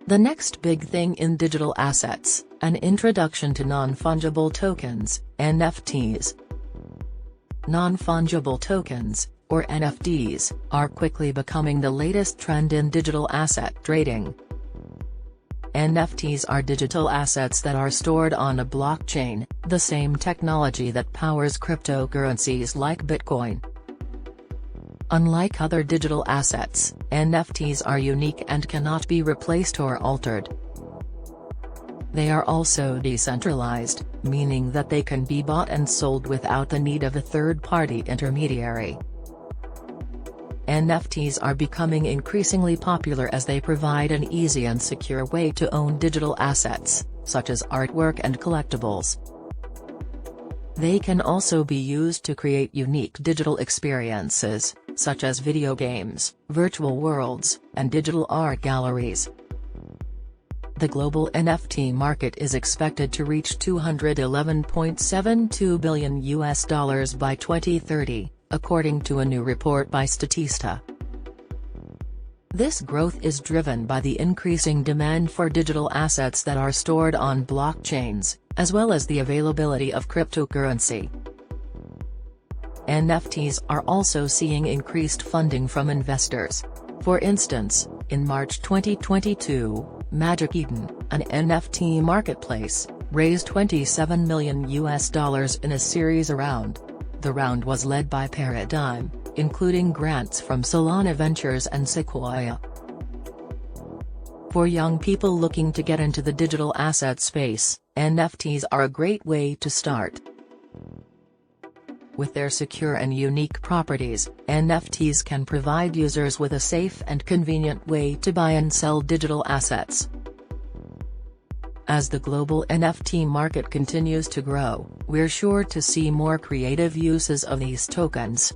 The next big thing in digital assets, an introduction to non-fungible tokens, NFTs. Non-fungible tokens, or NFTs, are quickly becoming the latest trend in digital asset trading. NFTs are digital assets that are stored on a blockchain, the same technology that powers cryptocurrencies like Bitcoin. Unlike other digital assets, NFTs are unique and cannot be replaced or altered. They are also decentralized, meaning that they can be bought and sold without the need of a third-party intermediary. NFTs are becoming increasingly popular as they provide an easy and secure way to own digital assets, such as artwork and collectibles. They can also be used to create unique digital experiences, such as video games, virtual worlds, and digital art galleries. The global NFT market is expected to reach $211.72 billion by 2030, according to a new report by Statista. This growth is driven by the increasing demand for digital assets that are stored on blockchains, as well as the availability of cryptocurrency. NFTs are also seeing increased funding from investors. For instance, in March 2022, Magic Eden, an NFT marketplace, raised $27 million in a series round. The round was led by Paradigm, including grants from Solana Ventures and Sequoia. For young people looking to get into the digital asset space, NFTs are a great way to start. With their secure and unique properties, NFTs can provide users with a safe and convenient way to buy and sell digital assets. As the global NFT market continues to grow, we're sure to see more creative uses of these tokens.